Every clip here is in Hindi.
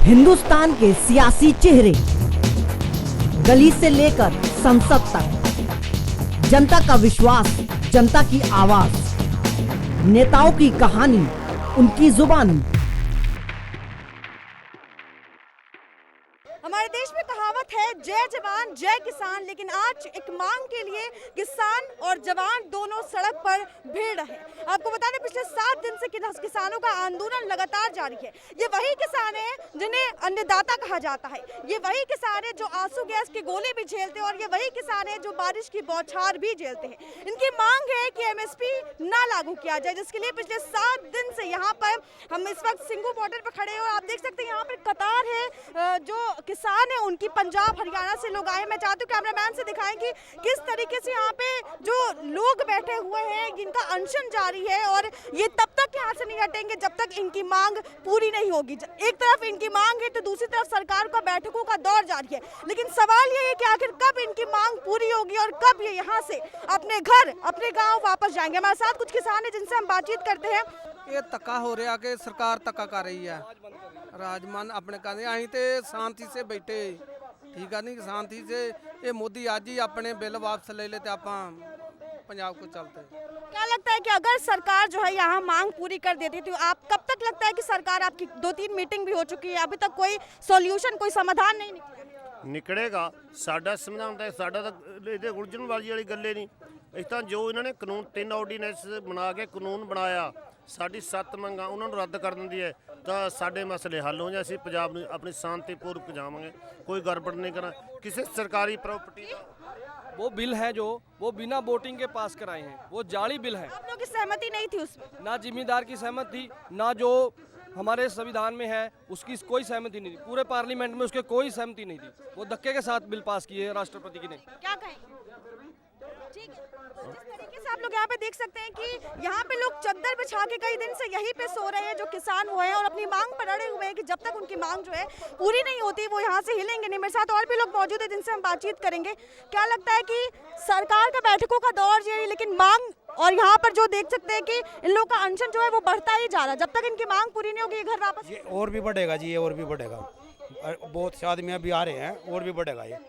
हिंदुस्तान के सियासी चेहरे, गली से लेकर संसद तक, जनता का विश्वास, जनता की आवाज, नेताओं की कहानी, उनकी जुबानी। हमारे देश में कहावत है जय जवान जय किसान, लेकिन आज एक मांग के लिए किसान और जवान दोनों सड़क पर भीड़ रहे। आपको बता दें, पिछले 7 दिन से किसानों का आंदोलन लगातार जारी है। ये वही किसान हैं जिन्हें अन्नदाता कहा जाता है, ये वही किसान हैं जो आंसू गैस की गोली भी झेलते हैं, और ये वही किसान हैं जो बारिश की बौछार भी झेलते हैं। इनकी मांग है कि एमएसपी ना लागू किया जाए, जिसके लिए पिछले 7 दिन से यहाँ पर हम इस वक्त सिंघू बॉर्डर पर खड़े हैं और आप देख सकते हैं यहाँ पर कतार है। जो किसान है उनकी पंजाब हरियाणा से लोग आए। मैं चाहती हूँ कैमरामैन से दिखाएं कि किस तरीके से यहाँ पे जो लोग बैठे हुए हैं, जिनका अनशन जारी है, और ये तब तक यहाँ से नहीं हटेंगे जब तक इनकी मांग पूरी नहीं होगी। एक तरफ इनकी मांग है तो दूसरी तरफ सरकार का बैठकों का दौर जारी है। लेकिन सवाल ये है कि आखिर कब इनकी मांग पूरी होगी और कब ये यहाँ से अपने घर अपने गाँव वापस जाएंगे। हमारे साथ कुछ किसान है जिनसे हम बातचीत करते हैं। ये धक्का हो रहा कि सरकार धक्का कर रही है, राजमान अपने कहते अं तो शांति से बैठे, ठीक है नहीं, शांति से ये मोदी आज ही अपने बिल वापस ले लेते आप पंजाब को चलते। क्या लगता है कि अगर सरकार जो है यहाँ मांग पूरी कर देती तो आप कब तक लगता है कि सरकार, आपकी 2-3 मीटिंग भी हो चुकी है, अभी तक कोई सॉल्यूशन, कोई समाधान नहीं निकलेगा? साडा संविधान है, साडा तो ये उलझन वाली गल नहीं। इस तरह जो इन्होंने कानून 3 ऑर्डीनेंस बना के कानून बनाया, साडी 7 मंगा उन्होंने रद्द कर दी है तो साडे मसले हल हो जाए। असीं पंजाब नूं अपनी शांतिपूर्वक जावांगे, कोई गड़बड़ नहीं करना। किसी सरकारी प्रॉपर्टी वो बिल है जो वो बिना वोटिंग के पास कराए हैं, वो जाली बिल है। आप लोगों की सहमति नहीं थी उसमें? ना जिम्मेदार की सहमति थी, ना जो हमारे संविधान में है उसकी कोई सहमति नहीं थी। पूरे पार्लियामेंट में उसके कोई सहमति नहीं थी। वो धक्के के साथ बिल पास किए राष्ट्रपति की ने। क्या कहें? ठीक है, तो जिस तरीके से आप लोग यहाँ पे देख सकते हैं कि यहाँ पे लोग चद्दर बिछा के कई दिन से यहीं पे सो रहे हैं, जो किसान हुए हैं, और अपनी मांग पर अड़े हुए हैं कि जब तक उनकी मांग जो है पूरी नहीं होती वो यहाँ से हिलेंगे नहीं। मेरे साथ और भी लोग मौजूद है जिनसे हम बातचीत करेंगे। क्या लगता है कि सरकार का बैठकों का दौर जारी, लेकिन मांग, और यहाँ पर जो देख सकते हैं कि इन लोगों का अनशन जो है वो बढ़ता ही जा रहा है। जब तक इनकी मांग पूरी नहीं होगी ये घर वापस ये और भी बढ़ेगा जी, ये और भी बढ़ेगा। बहुत से आदमी अभी आ रहे हैं, और भी बढ़ेगा ये।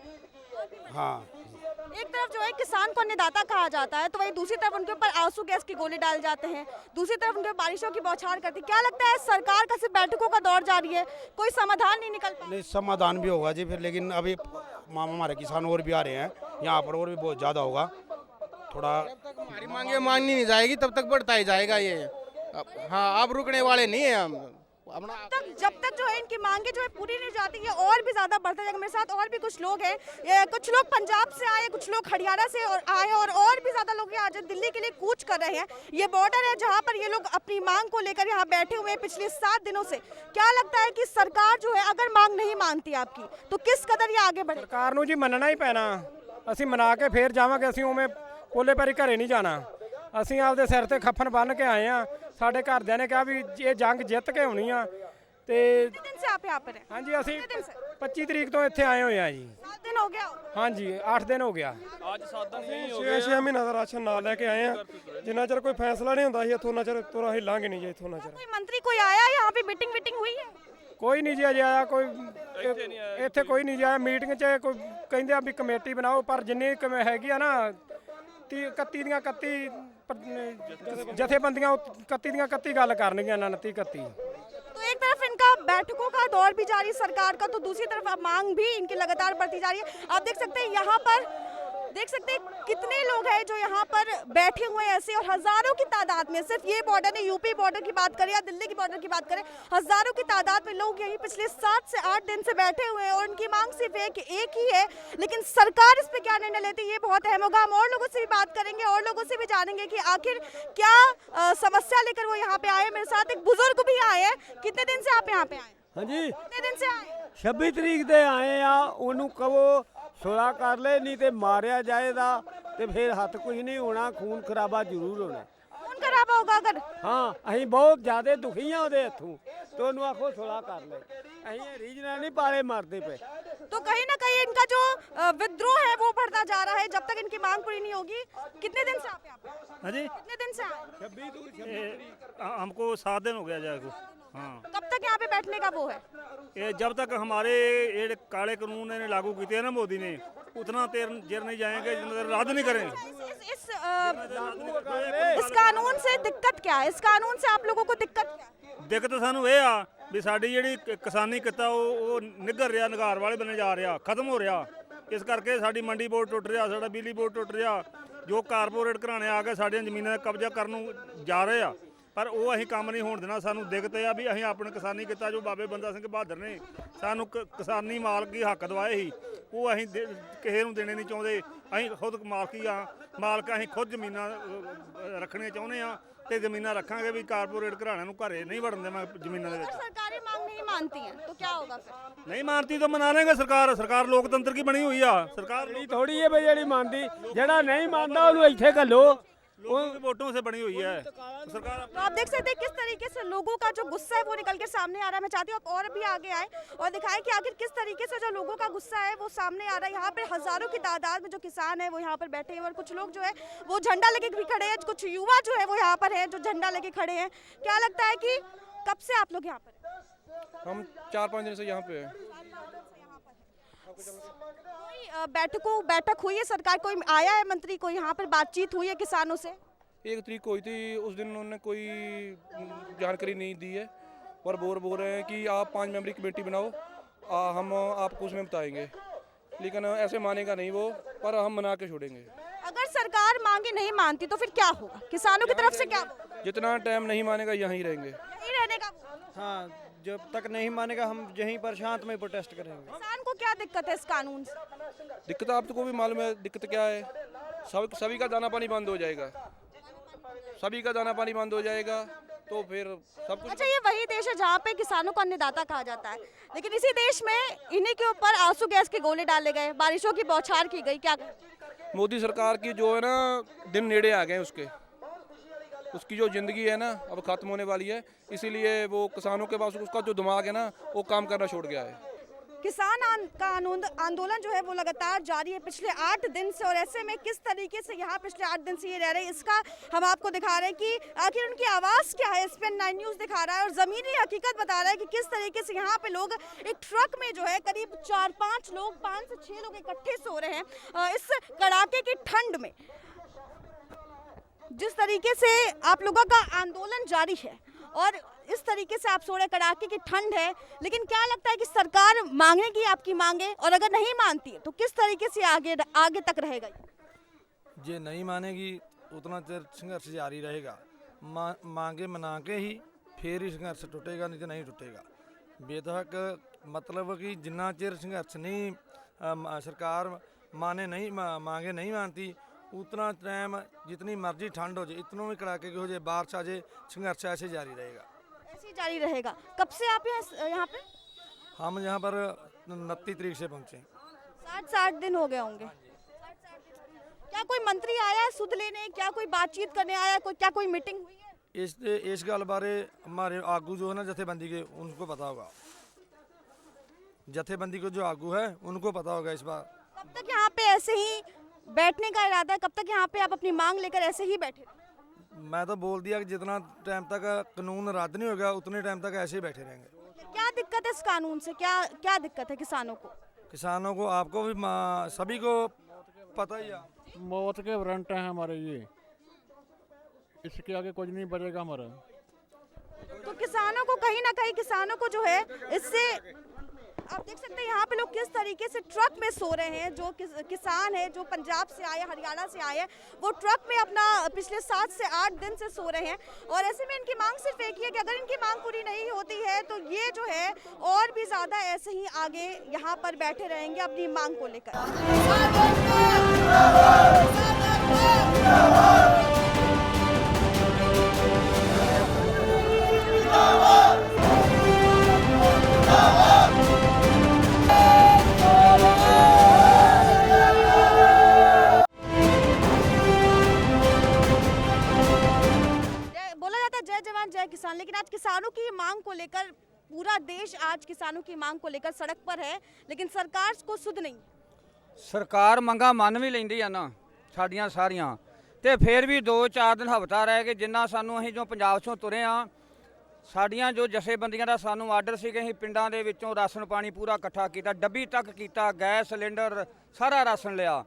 हाँ, एक तरफ जो है किसान को अन्नदाता कहा जाता है, तो वही दूसरी तरफ उनके ऊपर आंसू गैस की गोली डाल जाते हैं, दूसरी तरफ उनके बारिशों की बौछार करती है। क्या लगता है सरकार का सिर्फ बैठकों का दौर जारी है, कोई समाधान नहीं निकल पा? नहीं, समाधान भी होगा जी फिर, लेकिन अभी हमारे किसान और भी आ रहे हैं यहाँ पर, और भी बहुत ज़्यादा होगा थोड़ा। हमारी मांगे मांगनी नहीं जाएगी तब तक बढ़ता ही जाएगा ये। हाँ, अब रुकने वाले नहीं है हम। जब तक जो है इनकी मांगे जो है पूरी नहीं जाती है और भी ज्यादा बढ़ता जाएगा। मेरे साथ और भी कुछ लोग हैं, कुछ लोग पंजाब से आए, कुछ लोग हरियाणा से आए, और भी ज्यादा लोग आज दिल्ली के लिए कूच कर रहे हैं। ये बॉर्डर है जहां पर ये लोग अपनी मांग को लेकर यहाँ बैठे हुए हैं पिछले 7 दिनों से। क्या लगता है कि सरकार जो है अगर मांग नहीं मानती आपकी तो किस कदर ये आगे बढ़े? सरकार नूं जी मनना ही पैना। असीं मना के फिर जावांगे, असीं उवें पोले पैरी घरे नहीं जाना। असीं आपदे सिर ते खप्पन बन के आए हैं। साडे घरदिਆਂ ने कहा भी ये जंग जित के होनी आ। ते दिन से आप यहाँ पर हैं? हाँ जी, असीं 25 तरीक तो इत्थे आए हुए हैं जी। 7 दिन हो गया? हाँ जी, 8 दिन हो गया। आज 7 दिन नहीं हो 6 महीना का राशन ना लेके आए हैं। जिन्ना चਿਰ कोई फैसला नहीं होता इत्थों ना चਿਰ तुरा हिलांगे नहीं जी। इत्थों ना चਿਰ कोई मंत्री कोई आया यहाँ पे? मीटिंग हुई है? कोई नहीं जी अजे आया। कोई इत्थे कोई नहीं आया। मीटिंग 'ਚ कोई ਕਹਿੰਦੇ ਆ ਵੀ कमेटी बनाओ, पर जिन्नी हैगी आ ना 31 ਦੀਆਂ 31 जथेबंदियां 31 ਦੀਆਂ 31 गल करनगियां ना 29-31। तो एक तरफ इनका बैठकों का दौर भी जारी सरकार का, तो दूसरी तरफ मांग भी इनकी लगातार बढ़ती जा रही है। आप देख सकते हैं यहाँ पर, देख सकते हैं कितने लोग हैं जो यहाँ पर बैठे हुए हैं ऐसे, और हजारों की तादाद में, सिर्फ ये बॉर्डर नहीं, यूपी बॉर्डर की बात करें या दिल्ली की बॉर्डर की बात करें, हजारों की तादाद में लोग यहीं पिछले 7 से 8 दिन से बैठे हुए हैं, और उनकी मांग सिर्फ एक ही है। लेकिन सरकार इस पे क्या निर्णय लेती है ये बहुत अहम होगा। हम और लोगों से भी बात करेंगे, और लोगों से भी जानेंगे कि आखिर क्या समस्या लेकर वो यहाँ पे आए। मेरे साथ एक बुजुर्ग भी आए हैं। कितने दिन से आप यहाँ पे आए? हाँ जी, कितने दिन से आए? 26 तरीक दे आए आ। उन्होंने कहो ਸੁਲਾ ਕਰ ਲੈ ਨਹੀਂ ਤੇ ਮਾਰਿਆ ਜਾਏਗਾ ਤੇ ਫਿਰ ਹੱਥ ਕੁਝ ਨਹੀਂ ਹੋਣਾ, ਖੂਨ ਖਰਾਬਾ ਜ਼ਰੂਰ ਹੋਣਾ। खून खराबा होगा अगर ਹਾਂ ਅਸੀਂ ਬਹੁਤ ਜ਼ਿਆਦਾ ਦੁਖੀ ਆ ਉਹਦੇ ਹੱਥੋਂ, ਤੇ ਉਹਨੂੰ ਆਖੋ ਸੁਲਾ ਕਰ ਲੈ। ਅਸੀਂ ਰੀਜਨਾਂ ਨਹੀਂ ਪਾਲੇ ਮਾਰਦੇ ਪਏ। तो कहीं ना कहीं इनका जो विद्रोह है वो बढ़ता जा रहा है जब तक इनकी मांग पूरी नहीं होगी। कितने दिन से आप यहाँ पे? हाँ जी, कितने दिन से आए? हमको 7 दिन हो गया जाए। हाँ, कब तक यहाँ पे बैठने का वो है? ये जब तक हमारे ये काले कानून ने लागू किए हैं ना मोदी ने, उतना देर नहीं जाएंगे जितना देर रद्द नहीं करेंगे। इस कानून से दिक्कत क्या है? इस कानून से आप लोगों को दिक्कत क्या है? ਦਿੱਕਤ ਸਾਨੂੰ ਇਹ ਆ ਵੀ ਸਾਡੀ ਜਿਹੜੀ ਕਿਸਾਨੀ ਕਿੱਤਾ ਉਹ ਨਿੱਘਰ ਰਿਹਾ, ਨਿਗਾਰ ਵਾਲੇ ਬੰਨੇ ਜਾ ਰਿਹਾ, ਖਤਮ ਹੋ ਰਿਹਾ। ਇਸ ਕਰਕੇ ਸਾਡੀ ਮੰਡੀ ਬੋਰਡ ਟੁੱਟ ਰਿਹਾ, ਸਾਡਾ ਬਿਜਲੀ ਬੋਰਡ ਟੁੱਟ ਰਿਹਾ। ਜੋ ਕਾਰਪੋਰੇਟ ਘਰਾਣੇ ਆ ਕੇ ਸਾਡੀਆਂ ਜ਼ਮੀਨਾਂ ਦਾ ਕਬਜ਼ਾ ਕਰਨ ਨੂੰ ਜਾ ਰਹੇ ਆ, ਪਰ ਉਹ ਅਸੀਂ ਕੰਮ ਨਹੀਂ ਹੋਣ ਦੇਣਾ। ਸਾਨੂੰ ਦਿੱਕਤ ਇਹ ਆ ਵੀ ਅਸੀਂ ਆਪਣੇ ਕਿਸਾਨੀ ਕਿੱਤਾ ਜੋ ਬਾਬੇ ਬੰਦਾ ਸਿੰਘ ਬਹਾਦਰ ਨੇ ਸਾਨੂੰ ਕਿਸਾਨੀ ਮਾਲਕੀ ਹੱਕ ਦਵਾਏ ਸੀ, ਉਹ ਅਸੀਂ ਕਿਸੇ ਨੂੰ ਦੇਣੇ ਨਹੀਂ ਚਾਹੁੰਦੇ। ਅਸੀਂ ਖੁਦ ਮਾਲਕੀ ਆ, ਮਾਲਕ ਅਸੀਂ ਖੁਦ ਜ਼ਮੀਨਾਂ ਰੱਖਣੀਆਂ ਚਾਹੁੰਦੇ ਆ ਤੇ ਜ਼ਮੀਨਾਂ ਰੱਖਾਂਗੇ ਵੀ ਕਾਰਪੋਰੇਟ ਘਰਾਣਿਆਂ ਨੂੰ ਘਰੇ ਨਹੀਂ ਵੜਨ ਦੇਵਾਂ ਜ਼ਮੀਨਾਂ ਦੇ ਵਿੱਚ। सरकारी मांग नहीं मानती है तो क्या होगा फिर? नहीं मानती तो मना लेंगे। सरकार लोकतंत्र की बनी हुई है। सरकार ਥੋੜੀ ਹੈ ਬਈ ਜਿਹੜੀ ਮੰਨਦੀ, ਜਿਹੜਾ ਨਹੀਂ ਮੰਨਦਾ ਉਹਨੂੰ ਇੱਥੇ ਘੱਲੋ। लोगों की वोटों से बनी हुई है सरकार। तो आप देख सकते हैं किस तरीके से लोगों का जो गुस्सा है वो निकल के सामने आ रहा है। मैं चाहती हूँ आप और भी आगे आए और दिखाएं कि आखिर किस तरीके से जो लोगों का गुस्सा है वो सामने आ रहा है। यहाँ पे हजारों की तादाद में जो किसान है वो यहाँ पर बैठे हैं और कुछ लोग जो है वो झंडा लेके भी खड़े हैं, कुछ युवा जो है वो यहाँ पर है जो झंडा लेके खड़े हैं। क्या लगता है कि कब से आप लोग यहाँ पर हैं? हम 4-5 दिन से यहाँ पे हैं। कोई बैठक हुई है सरकार, कोई आया है मंत्री, कोई यहाँ पर बातचीत हुई है किसानों से? 1 तरीक को हुई थी, उस दिन उन्होंने कोई जानकारी नहीं दी है और बोल रहे हैं कि आप 5 मेंबरी कमेटी बनाओ, हम आपको उसमें बताएंगे। लेकिन ऐसे मानेगा नहीं वो, पर हम मना के छोड़ेंगे। अगर सरकार मांगे नहीं मानती तो फिर क्या होगा? किसानों की तरफ से क्या होगा? जितना टाइम नहीं मानेगा यहीं रहेंगे। यहीं रहने का हाँ, जब तक नहीं मानेगा हम यहीं पर शांत में प्रोटेस्ट करेंगे। किसान को क्या दिक्कत है इस कानून से? दिक्कत आपको भी मालूम है दिक्कत क्या है। सभी का दाना पानी बंद हो जाएगा, सभी का दाना पानी बंद हो जाएगा तो फिर सब कुछ। अच्छा, ये वही देश है जहाँ पे किसानों को अन्नदाता कहा जाता है, लेकिन इसी देश में इन्हीं के ऊपर आंसू गैस के गोले डाले गए, बारिशों की बौछार की गई। क्या मोदी सरकार की जो है ना दिन नेड़े आ गए उसकी जो ज़िंदगी है ना अब ख़त्म होने वाली है, इसीलिए वो किसानों के पास उसका जो दिमाग है ना वो काम करना छोड़ गया है। किसान का आंदोलन जो है वो लगातार जारी है पिछले 8 दिन से, और ऐसे में किस तरीके से यहाँ पिछले 8 दिन से ये रह रहे हैं इसका हम आपको दिखा रहे हैं कि आखिर उनकी आवाज़ क्या है। SPN 9 न्यूज़ दिखा रहा है और ज़मीनी हकीकत बता रहा है कि किस तरीके से यहाँ पे लोग एक ट्रक में जो है करीब 4-5 लोग, 5 से 6 लोग इकट्ठे सो रहे हैं इस कड़ाके की ठंड में। जिस तरीके से आप लोगों का आंदोलन जारी है और इस तरीके से आप सो रहे, कड़ाके की ठंड है, लेकिन क्या लगता है कि सरकार मांगेगी आपकी मांगे, और अगर नहीं मानती है तो किस तरीके से आगे तक रहेगा? ये नहीं मानेगी उतना देर संघर्ष जारी रहेगा। मांगे मना के ही फिर ही संघर्ष टूटेगा, नहीं तो नहीं टूटेगा। बेधक मतलब कि जितना चेर संघर्ष नहीं सरकार मांगे नहीं मानती उतना टाइम जितनी मर्जी ठंड हो जाए, इतनों में कड़ाके की हो जाए, बारिश आ जाए, संघर्ष ऐसे जारी रहेगा। ऐसे जारी रहेगा। कब से आप यहाँ पे? हम यहाँ पर 29 तारीख से पहुँचे। 60 दिन हो गए होंगे। क्या कोई मंत्री आया है सुध लेने, क्या कोई बातचीत करने आया है, क्या कोई मीटिंग हुई है? इस गल बारे हमारे आगू जो है ना जथेबंदी के, उनको पता होगा। जथेबंदी को जो आगू है उनको पता होगा इस बार। कब तक यहाँ पे ऐसे ही बैठने का इरादा है? कब तक यहाँ पे आप अपनी मांग लेकर ऐसे ही बैठे? मैं तो बोल दिया कि जितना टाइम तक कानून रद्द नहीं होगा उतने टाइम तक ऐसे ही बैठे रहेंगे। क्या दिक्कत है इस कानून से? क्या दिक्कत है किसानों को? किसानों को, आपको भी, सभी को पता ही है। मौत के वारंट हैं हमारे ये, इसके आगे कुछ नहीं बचेगा हमारा। तो किसानों को कहीं ना कहीं किसानों को जो है इससे आप देख सकते हैं यहाँ पे लोग किस तरीके से ट्रक में सो रहे हैं। जो किसान है जो पंजाब से आए, हरियाणा से आए हैं, वो ट्रक में अपना पिछले 7 से 8 दिन से सो रहे हैं। और ऐसे में इनकी मांग सिर्फ एक ही है कि अगर इनकी मांग पूरी नहीं होती है तो ये जो है और भी ज़्यादा ऐसे ही आगे यहाँ पर बैठे रहेंगे अपनी मांग को लेकर। जय किसान, लेकिन आज किसानों की मांग को लेकर पूरा देश आज किसानों की मांग को लेकर सड़क पर है, लेकिन सरकार को सुध नहीं। ਸਰਕਾਰ ਮੰਗਾਂ ਮੰਨ ਵੀ ਲੈਂਦੀ ਆ ਨਾ ਸਾਡੀਆਂ ਸਾਰੀਆਂ, ਤੇ ਫਿਰ ਵੀ 2-4 ਦਿਨ ਹਫ਼ਤਾ ਰਹਿ ਕੇ ਜਿੰਨਾ ਸਾਨੂੰ ਅਸੀਂ ਜੋ ਪੰਜਾਬ 'ਚੋਂ ਤੁਰੇ ਆ, ਸਾਡੀਆਂ ਜੋ ਜਥੇਬੰਦੀਆਂ ਦਾ ਸਾਨੂੰ ਆਰਡਰ ਸੀ ਕਿ ਅਸੀਂ ਪਿੰਡਾਂ ਦੇ ਵਿੱਚੋਂ ਰਾਸ਼ਨ ਪਾਣੀ ਪੂਰਾ ਇਕੱਠਾ ਕੀਤਾ, ਡੱਬੀ ਤੱਕ ਕੀਤਾ, ਗੈਸ ਸਿਲੰਡਰ ਸਾਰਾ ਰਾਸ਼ਨ ਲਿਆ,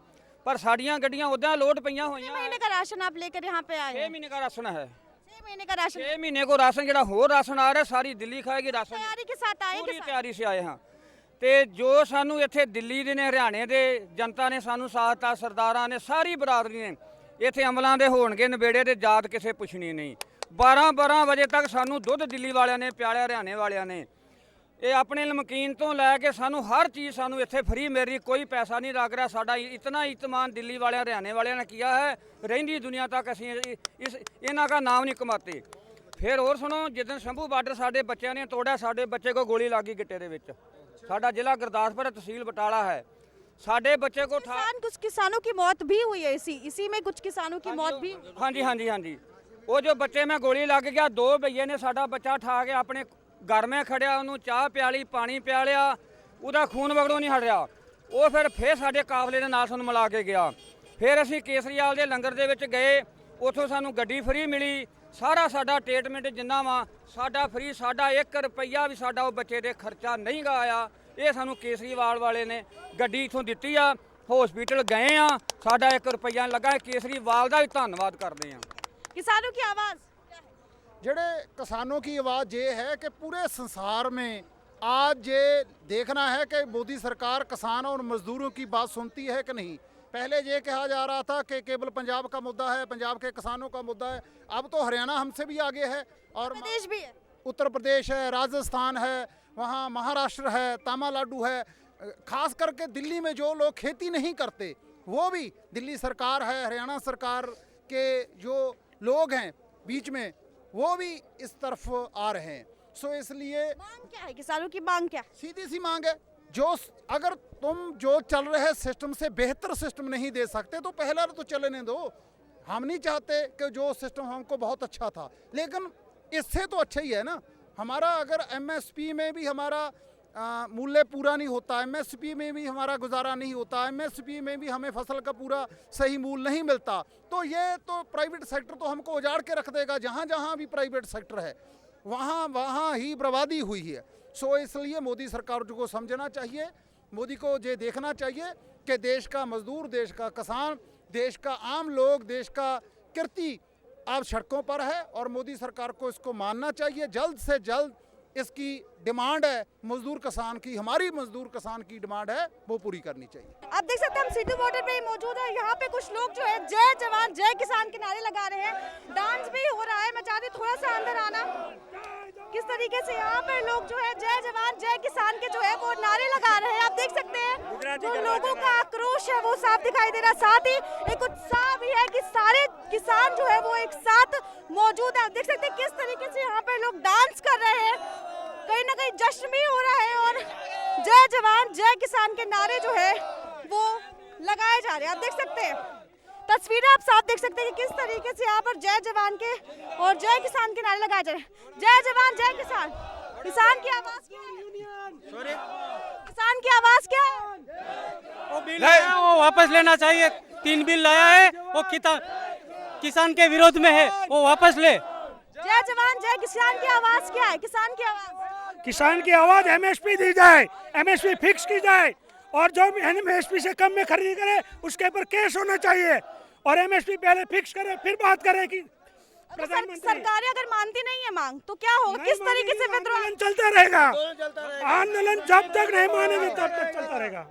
ਪਰ ਸਾਡੀਆਂ ਗੱਡੀਆਂ ਉਦਾਂ ਲੋਡ ਪਈਆਂ ਹੋਈਆਂ। महीने का राशन आप लेकर यहाँ पे आए 6 हैं? ਮਹੀਨੇ ਦਾ ਰਾਸ਼ਨ ਹੈ। 6 महीने का राशन 6 ਮਹੀਨੇ ਕੋ ਰਾਸ਼ਨ ਜਿਹੜਾ ਹੋਰ ਰਾਸ਼ਨ ਆ ਰਿਹਾ ਸਾਰੀ ਦਿੱਲੀ ਖਾਏਗੀ ਰਾਸ਼ਨ। तैयारी के साथ आए ਪੂਰੀ किसान? ਤਿਆਰੀ ਸੇ ਆਏ ਹਾਂ, ਤੇ ਜੋ ਸਾਨੂੰ ਇੱਥੇ ਦਿੱਲੀ ਦੇ ਨੇ, ਹਰਿਆਣੇ ਦੇ ਜਨਤਾ ਨੇ ਸਾਨੂੰ ਸਾਥ ਦਿੱਤਾ, ਸਰਦਾਰਾਂ ਨੇ, ਸਾਰੀ ਬਰਾਦਰੀ ਨੇ, ਇੱਥੇ ਅਮਲਾਂ ਦੇ ਹੋਣਗੇ ਨਵੇੜੇ ਤੇ ਜਾਤ ਕਿਸੇ ਪੁੱਛਣੀ ਨਹੀਂ। 12 ਵਜੇ ਤੱਕ ਸਾਨੂੰ ਦੁੱਧ ਦਿੱਲੀ ਵਾਲਿਆਂ ਨੇ ਪਿਆਲਿਆ, ਹਰਿਆਣੇ ਵਾਲਿਆਂ ਨੇ। ਇਹ ਆਪਣੇ ਨਮਕੀਨ ਤੋਂ ਲੈ ਕੇ ਸਾਨੂੰ ਹਰ ਚੀਜ਼ ਸਾਨੂੰ ਇੱਥੇ ਫਰੀ ਮਿਲ ਰਹੀ, ਕੋਈ ਪੈਸਾ ਨਹੀਂ ਲੱਗ ਰਿਹਾ। ਸਾਡਾ ਇਤਨਾ ਇਤਮਾਨ ਦਿੱਲੀ ਵਾਲਿਆਂ, ਹਰਿਆਣੇ ਵਾਲਿਆਂ ਨੇ किया है, ਰਹਿੰਦੀ ਦੁਨੀਆ ਤੱਕ ਅਸੀਂ ਇਹਨਾਂ ਦਾ ਨਾਮ ਨਹੀਂ ਕਮਾਤੇ। ਫਿਰ ਹੋਰ ਸੁਣੋ, ਜਿੱਦਣ ਸ਼ੰਭੂ ਬਾਰਡਰ ਸਾਡੇ ਬੱਚਿਆਂ ਨੇ ਤੋੜਿਆ, ਸਾਡੇ ਬੱਚੇ ਕੋ ਗੋਲੀ ਲੱਗੀ ਗਿੱਟੇ ਦੇ ਵਿੱਚ। ਸਾਡਾ ਜ਼ਿਲ੍ਹਾ ਗੁਰਦਾਸਪੁਰ, ਤਹਿਸੀਲ ਬਟਾਲਾ ਹੈ। ਸਾਡੇ ਬੱਚੇ ਕੋ कुछ किसानों की मौत भी हुई है, इसी में कुछ किसानों की मौत भी। ਹਾਂਜੀ। ਉਹ ਜੋ ਬੱਚੇ ਮੈਂ ਗੋਲੀ ਲੱਗ ਗਿਆ, 2 ਭਈਏ ਨੇ ਸਾਡਾ ਬੱਚਾ ਠਾ ਕੇ ਆਪਣੇ ਘਰ ਮੈਂ ਖੜਿਆ, ਉਹਨੂੰ ਚਾਹ ਪਿਆਲੀ, ਪਾਣੀ ਪਿਆਲਿਆ, ਉਹਦਾ ਖੂਨ ਵਗੜੋਂ ਨਹੀਂ ਹਟ ਰਿਹਾ। ਉਹ ਫਿਰ ਸਾਡੇ ਕਾਫਲੇ ਦੇ ਨਾਲ ਸਾਨੂੰ ਮਿਲਾ ਕੇ ਗਿਆ। ਫਿਰ ਅਸੀਂ ਕੇਸਰੀਵਾਲ ਦੇ ਲੰਗਰ ਦੇ ਵਿੱਚ ਗਏ, ਉੱਥੋਂ ਸਾਨੂੰ ਗੱਡੀ ਫਰੀ ਮਿਲੀ, ਸਾਰਾ ਸਾਡਾ ਟ੍ਰੀਟਮੈਂਟ ਜਿੰਨਾ ਵਾ ਸਾਡਾ ਫਰੀ, ਸਾਡਾ 1 ਰੁਪਈਆ ਵੀ ਸਾਡਾ ਉਹ ਬੱਚੇ ਦੇ ਖਰਚਾ ਨਹੀਂ ਗਾ ਆਇਆ। ਇਹ ਸਾਨੂੰ ਕੇਸਰੀਵਾਲ ਵਾਲੇ ਨੇ ਗੱਡੀ ਇੱਥੋਂ ਦਿੱਤੀ ਆ, ਹਸਪੀਟਲ ਗਏ ਆ, ਸਾਡਾ 1 ਰੁਪਈਆ ਲੱਗਾ। ਕੇਸਰੀਵਾਲ ਦਾ ਵੀ ਧੰਨਵਾਦ ਕਰਦੇ ਆ। किसानों की आवाज जेड़े किसानों की आवाज़ ये है कि पूरे संसार में आज ये देखना है कि मोदी सरकार किसान और मजदूरों की बात सुनती है कि नहीं। पहले ये कहा जा रहा था कि केवल पंजाब का मुद्दा है, पंजाब के किसानों का मुद्दा है, अब तो हरियाणा हमसे भी आगे है और प्रदेश भी है, उत्तर प्रदेश है, राजस्थान है, वहाँ महाराष्ट्र है, तमिलनाडु है। खास करके दिल्ली में जो लोग खेती नहीं करते वो भी दिल्ली सरकार है, हरियाणा सरकार के जो लोग हैं बीच में वो भी इस तरफ आ रहे हैं। सो इसलिए मांग क्या है किसानों की? मांग क्या? सीधी सी मांग है, जो अगर तुम जो चल रहे सिस्टम से बेहतर सिस्टम नहीं दे सकते तो पहला तो चलने दो। हम नहीं चाहते कि जो सिस्टम हमको बहुत अच्छा था, लेकिन इससे तो अच्छा ही है ना। हमारा अगर MSP में भी हमारा मूल्य पूरा नहीं होता, MSP में भी हमारा गुजारा नहीं होता, MSP में भी हमें फसल का पूरा सही मूल्य नहीं मिलता, तो ये तो प्राइवेट सेक्टर तो हमको उजाड़ के रख देगा। जहाँ जहाँ भी प्राइवेट सेक्टर है वहाँ ही बर्बादी हुई है। सो इसलिए मोदी सरकार को समझना चाहिए, मोदी को ये देखना चाहिए कि देश का मजदूर, देश का किसान, देश का आम लोग, देश का कृति अब सड़कों पर है और मोदी सरकार को इसको मानना चाहिए। जल्द से जल्द इसकी डिमांड है मजदूर किसान की, हमारी मजदूर किसान की डिमांड है, वो पूरी करनी चाहिए। आप देख सकते हैं हम सिटी बॉर्डर पे ही मौजूद है। यहाँ पे कुछ लोग जो है जय जवान जय किसान के नारे लगा रहे हैं, डांस भी हो रहा है। मैं चाहती हूँ थोड़ा सा अंदर आना, किस तरीके से यहाँ पे लोग जो है जय जवान जय किसान के जो है वो नारे लगा रहे हैं। आप देख सकते हैं जो लोगों का आक्रोश है वो साफ दिखाई दे रहा है, साथ ही एक उत्साह भी है कि सारे किसान जो है वो एक साथ मौजूद है। आप देख सकते हैं किस तरीके से यहाँ पे लोग डांस कर रहे हैं, कहीं ना कहीं जश्न भी हो रहा है और जय जवान जय किसान के नारे जो है वो लगाए जा रहे हैं। आप देख सकते हैं तस्वीरें, आप साफ देख सकते हैं कि किस तरीके से यहाँ पर जय जवान के और जय किसान के नारे लगाए जा रहे हैं। जय जवान जय किसान, किसान की आवाज क्या है? किसान की आवाज क्या है? वो बिल लाया वो वापस लेना चाहिए। 3 बिल लाया है वो किसान के विरोध में है, वो वापस ले। जय जवान जय किसान की आवाज क्या है? किसान की आवाज, किसान की आवाज MSP दी जाए, MSP फिक्स की जाए और जो MSP से कम में खरीदी करे उसके ऊपर केस होना चाहिए और MSP पहले फिक्स करे फिर बात करें कि सरकारें अगर मानती नहीं है मांग तो क्या होगा? किस तरीके से विद्रोह चलता रहेगा? आंदोलन जब तक नहीं मानेंगे तब तक चलता रहेगा,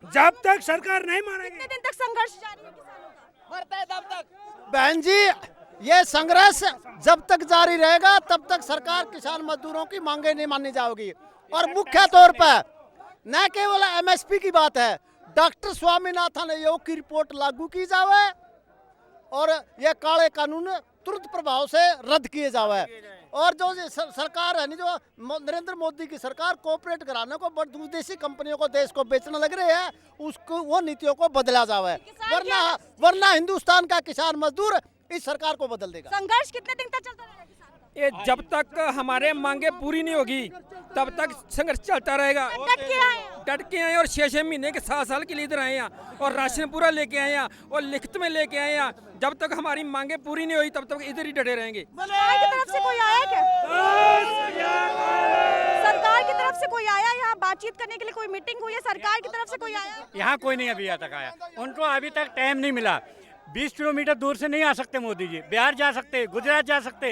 जब तक सरकार नहीं मानेगी। कितने दिन तक संघर्ष जारी है किसानों का? मरते हैं तब तक। बहन जी, ये संघर्ष जब तक जारी रहेगा तब तक सरकार किसान मजदूरों की मांगे नहीं मानी जाएगी। और मुख्य तौर पर न केवल MSP की बात है, डॉक्टर स्वामीनाथन आयोग की रिपोर्ट लागू की जावे और ये काले कानून तुरंत प्रभाव से रद्द किए जावे। और जो सरकार है जो नरेंद्र मोदी की सरकार कोऑपरेट कराने को विदेशी कंपनियों को देश को बेचने लग रहे हैं, उसको वो नीतियों को बदला जावे, वरना हिंदुस्तान का किसान मजदूर इस सरकार को बदल देगा। संघर्ष कितने दिन तक चलता रहेगा किसान का? ये जब तक हमारे मांगे पूरी नहीं होगी तब तक संघर्ष चलता रहेगा। डट के आए और 6-6 महीने के 7 साल के लिए इधर आए हैं और राशन पूरा लेके आए हैं और लिखित में लेके आए हैं। जब तक हमारी मांगे पूरी नहीं हुई तब तक इधर ही डटे रहेंगे। सरकार की तरफ से कोई आया क्या? सरकार की तरफ से कोई आया यहाँ बातचीत करने के लिए? कोई मीटिंग हुई है? सरकार की तरफ से कोई आया? यहाँ कोई नहीं अभी तक आया, उनको अभी तक टाइम नहीं मिला। 20 किलोमीटर दूर से नहीं आ सकते मोदी जी, बिहार जा सकते, गुजरात जा सकते,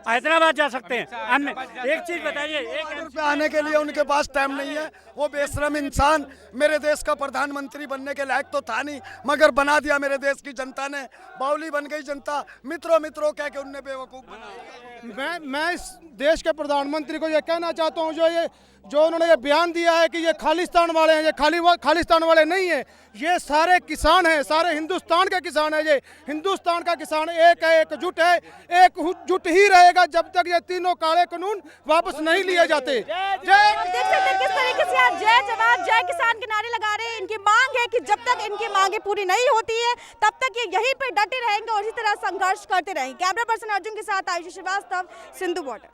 हैदराबाद जा सकते हैं। हम एक चीज बताइए, एक पे आने के लिए उनके पास टाइम नहीं है। वो बेशरम इंसान मेरे देश का प्रधानमंत्री बनने के लायक तो था नहीं, मगर बना दिया मेरे देश की जनता ने। बावली बन गई जनता, मित्रों कह के उनने बेवकूफ बनाया। मैं इस देश के प्रधानमंत्री को ये कहना चाहता हूँ, जो उन्होंने ये बयान दिया है कि ये खालिस्तान वाले हैं, ये खालिस्तान वाले नहीं है, ये सारे किसान हैं, सारे हिंदुस्तान के किसान हैं। ये हिंदुस्तान का किसान एक है, एकजुट है, एकजुट ही रहेगा जब तक ये तीनों काले कानून वापस नहीं लिए जाते। देख सकते हैं किस तरीके से आप जय जवान जय किसान के नारे लगा रहे हैं। इनकी मांग है कि जब तक इनकी मांगे पूरी नहीं होती है तब तक ये यहीं पे डटे रहेंगे और इसी तरह संघर्ष करते रहेंगे। कैमरा पर्सन अर्जुन के साथ आयुषी श्रीवास्तव, सिंधु बॉर्डर।